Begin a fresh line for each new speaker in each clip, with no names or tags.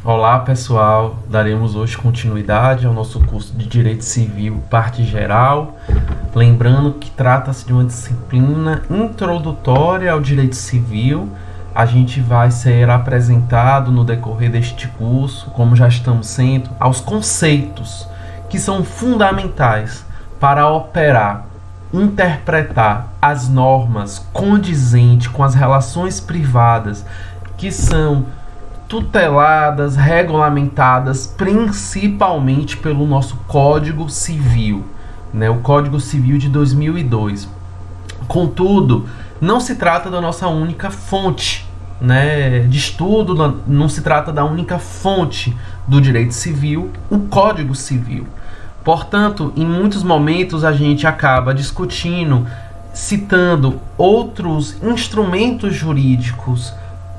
Olá pessoal, daremos hoje continuidade ao nosso curso de Direito Civil, parte geral. Lembrando que trata-se de uma disciplina introdutória ao Direito Civil. A gente vai ser apresentado no decorrer deste curso, como já estamos sendo, aos conceitos que são fundamentais para operar, interpretar as normas condizentes com as relações privadas que são tuteladas, regulamentadas principalmente pelo nosso Código Civil, né? O Código Civil de 2002. Contudo, não se trata da nossa única fonte, né, de estudo, não se trata da única fonte do direito civil, o Código Civil. Portanto, em muitos momentos a gente acaba discutindo, citando outros instrumentos jurídicos,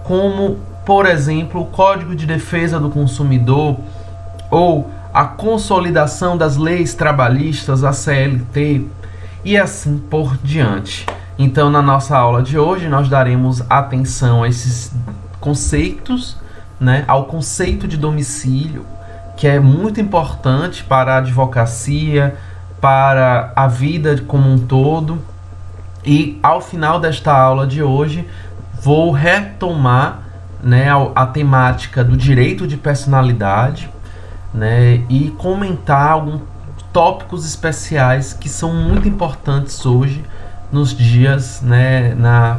como, por exemplo, o Código de Defesa do Consumidor ou a Consolidação das Leis Trabalhistas, a CLT, e assim por diante. Então, na nossa aula de hoje, nós daremos atenção a esses conceitos, né, ao conceito de domicílio, que é muito importante para a advocacia, para a vida como um todo. E ao final desta aula de hoje, vou retomar, né, a temática do direito de personalidade, né, e comentar alguns tópicos especiais que são muito importantes hoje nos dias, né, na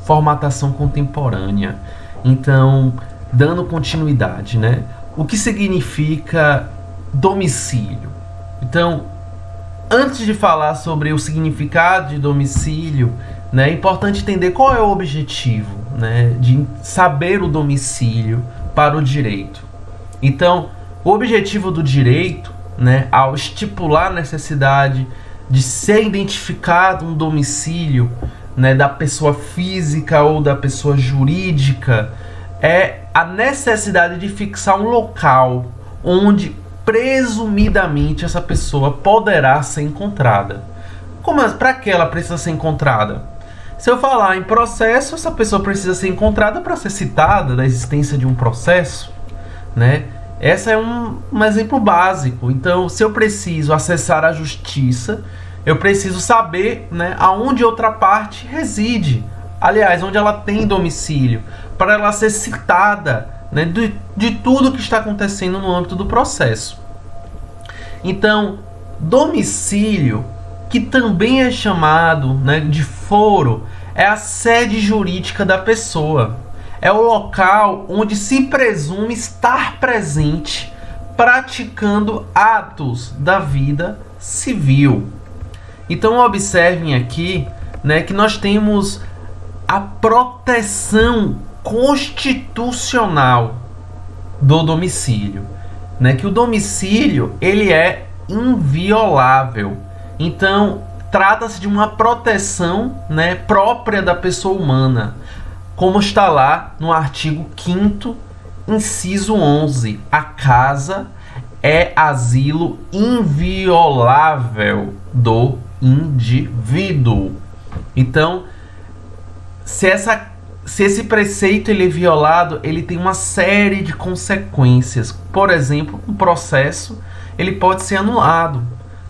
formatação contemporânea. Então, dando continuidade, né, o que significa domicílio? Então, antes de falar sobre o significado de domicílio, né, é importante entender qual é o objetivo, né, de saber o domicílio para o direito. Então, o objetivo do direito, né, ao estipular a necessidade de ser identificado um domicílio, né, da pessoa física ou da pessoa jurídica, é a necessidade de fixar um local onde presumidamente essa pessoa poderá ser encontrada. Para que ela precisa ser encontrada? Se eu falar em processo, essa pessoa precisa ser encontrada para ser citada da existência de um processo, né? Esse é um exemplo básico. Então, se eu preciso acessar a justiça, eu preciso saber, né, aonde outra parte reside. Aliás, onde ela tem domicílio, para ela ser citada, né, de tudo que está acontecendo no âmbito do processo. Então, domicílio, que também é chamado, né, de foro, é a sede jurídica da pessoa. É o local onde se presume estar presente, praticando atos da vida civil. Então, observem aqui, né, que nós temos a proteção constitucional do domicílio, né, que o domicílio ele é inviolável. Então, trata-se de uma proteção, né, própria da pessoa humana, como está lá no artigo 5º, inciso 11. A casa é asilo inviolável do indivíduo. Então, se esse preceito ele é violado, ele tem uma série de consequências. Por exemplo, um processo ele pode ser anulado,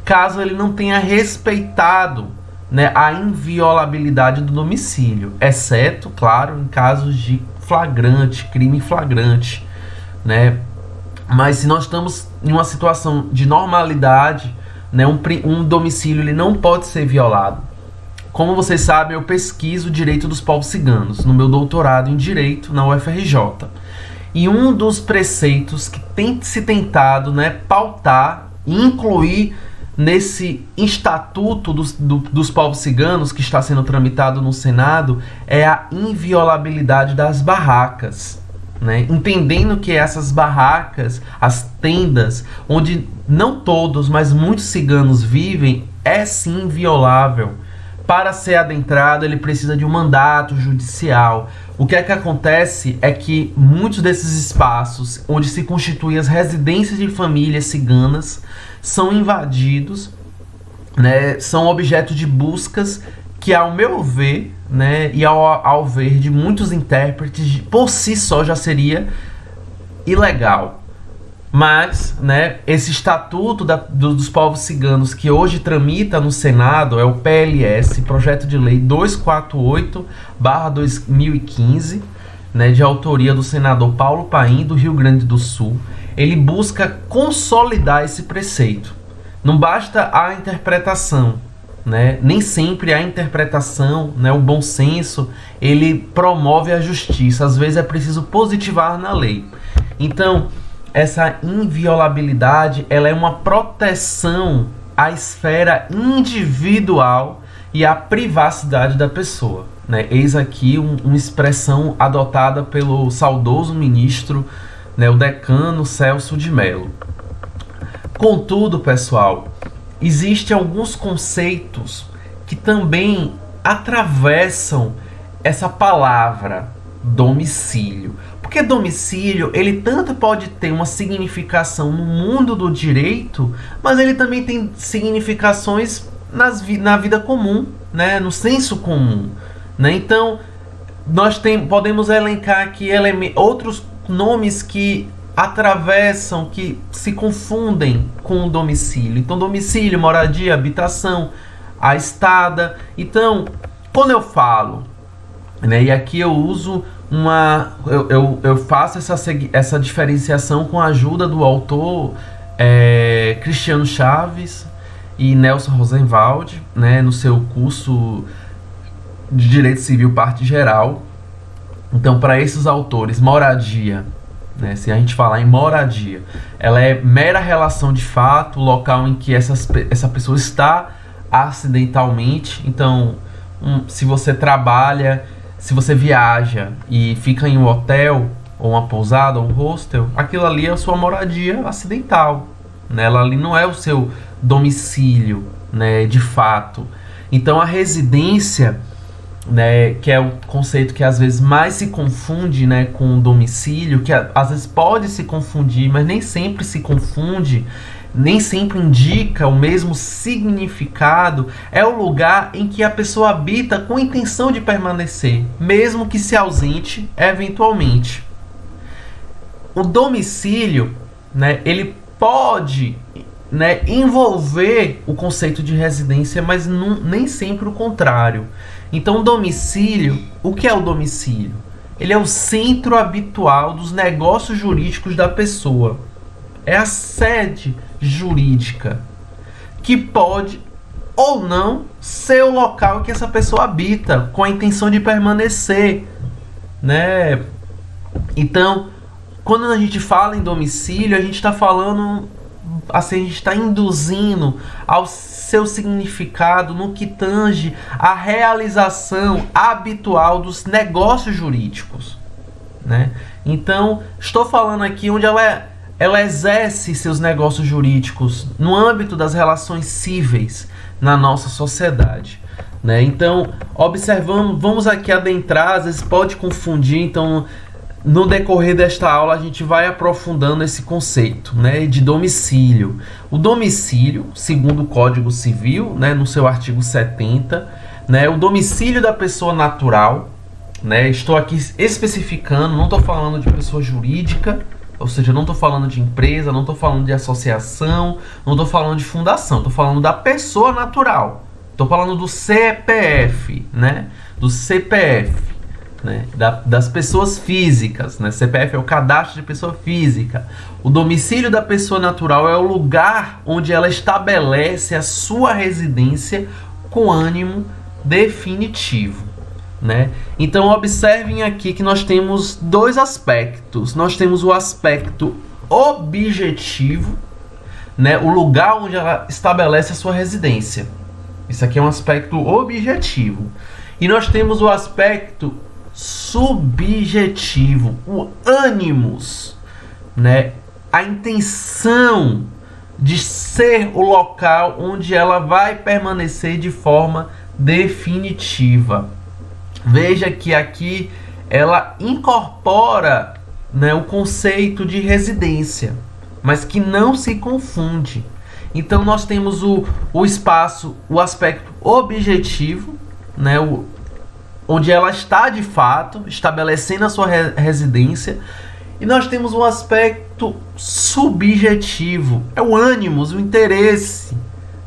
caso ele não tenha respeitado, né, a inviolabilidade do domicílio, exceto, claro, em casos de flagrante, crime flagrante, né? Mas se nós estamos em uma situação de normalidade, né, um domicílio ele não pode ser violado. Como vocês sabem, eu pesquiso o direito dos povos ciganos no meu doutorado em Direito na UFRJ. E um dos preceitos que tem se tentado, né, pautar e incluir nesse estatuto dos povos ciganos que está sendo tramitado no Senado é a inviolabilidade das barracas, né? Entendendo que essas barracas, as tendas, onde não todos, mas muitos ciganos vivem, é sim inviolável. Para ser adentrado, ele precisa de um mandato judicial. O que é que acontece é que muitos desses espaços, onde se constituem as residências de famílias ciganas, são invadidos, né, são objeto de buscas que, ao meu ver, né, e ao ver de muitos intérpretes, por si só já seria ilegal. Mas, né, esse estatuto dos povos ciganos que hoje tramita no Senado é o PLS, Projeto de Lei 248/2015, né, de autoria do senador Paulo Paim, do Rio Grande do Sul. Ele busca consolidar esse preceito. Não basta a interpretação, né? Nem sempre a interpretação, né, o bom senso, ele promove a justiça. Às vezes é preciso positivar na lei. Então, essa inviolabilidade, ela é uma proteção à esfera individual e à privacidade da pessoa, né? Eis aqui uma expressão adotada pelo saudoso ministro, né, o decano Celso de Mello. Contudo, pessoal, existem alguns conceitos que também atravessam essa palavra domicílio. Porque domicílio, ele tanto pode ter uma significação no mundo do direito, mas ele também tem significações na vida comum, né? No senso comum, né? Então, nós podemos elencar aqui outros nomes que atravessam, que se confundem com o domicílio. Então, domicílio, moradia, habitação, a estada. Então, quando eu falo, né, e aqui eu uso eu faço essa diferenciação com a ajuda do autor Cristiano Chaves e Nelson Rosenwald, né, no seu curso de Direito Civil Parte Geral. Então, para esses autores, moradia, né, se a gente falar em moradia, ela é mera relação de fato, local em que essa pessoa está acidentalmente. Então, se você trabalha, se você viaja e fica em um hotel, ou uma pousada, ou um hostel, aquilo ali é a sua moradia acidental, né? Ela ali não é o seu domicílio, né, de fato. Então a residência, né, que é o conceito que às vezes mais se confunde, né, com o domicílio, que às vezes pode se confundir, mas nem sempre se confunde, nem sempre indica o mesmo significado, é o lugar em que a pessoa habita com a intenção de permanecer, mesmo que se ausente eventualmente. O domicílio, né, ele pode, né, envolver o conceito de residência, mas nem sempre o contrário. Então, domicílio, o que é o domicílio? Ele é o centro habitual dos negócios jurídicos da pessoa. É a sede jurídica, que pode ou não ser o local que essa pessoa habita, com a intenção de permanecer, né? Então, quando a gente fala em domicílio, a gente está falando, assim, a gente está induzindo ao seu significado no que tange a realização habitual dos negócios jurídicos, né? Então, estou falando aqui onde ela exerce seus negócios jurídicos no âmbito das relações cíveis na nossa sociedade, né? Então, vamos aqui adentrar, às vezes pode confundir. Então, no decorrer desta aula, a gente vai aprofundando esse conceito, né, de domicílio. O domicílio, segundo o Código Civil, né, no seu artigo 70, né, o domicílio da pessoa natural, né, estou aqui especificando, não estou falando de pessoa jurídica, ou seja, não estou falando de empresa, não estou falando de associação, não estou falando de fundação, estou falando da pessoa natural. Estou falando do CPF, né? Do CPF, né? Das pessoas físicas, né? CPF é o cadastro de pessoa física. O domicílio da pessoa natural é o lugar onde ela estabelece a sua residência com ânimo definitivo, né? Então observem aqui que nós temos dois aspectos. Nós temos o aspecto objetivo, né? O lugar onde ela estabelece a sua residência. Isso aqui é um aspecto objetivo. E nós temos o aspecto subjetivo, o ânimos, né? A intenção de ser o local onde ela vai permanecer de forma definitiva. Veja que aqui ela incorpora, né, o conceito de residência, mas que não se confunde. Então nós temos o espaço, o aspecto objetivo, né, onde ela está de fato estabelecendo a sua residência, E nós temos um aspecto subjetivo, é o ânimos, o interesse,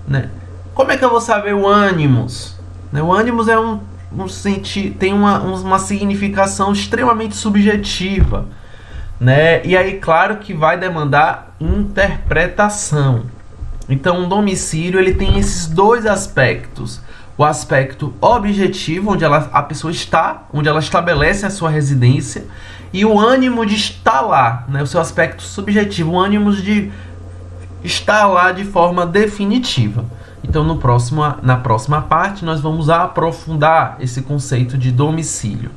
né? Como é que eu vou saber o ânimos? O ânimos é tem uma significação extremamente subjetiva, né? E aí, claro que vai demandar interpretação. Então, o domicílio ele tem esses dois aspectos. O aspecto objetivo, onde a pessoa está, onde ela estabelece a sua residência, e o ânimo de estar lá, né? O seu aspecto subjetivo, o ânimo de estar lá de forma definitiva. Então, na próxima parte, nós vamos aprofundar esse conceito de domicílio.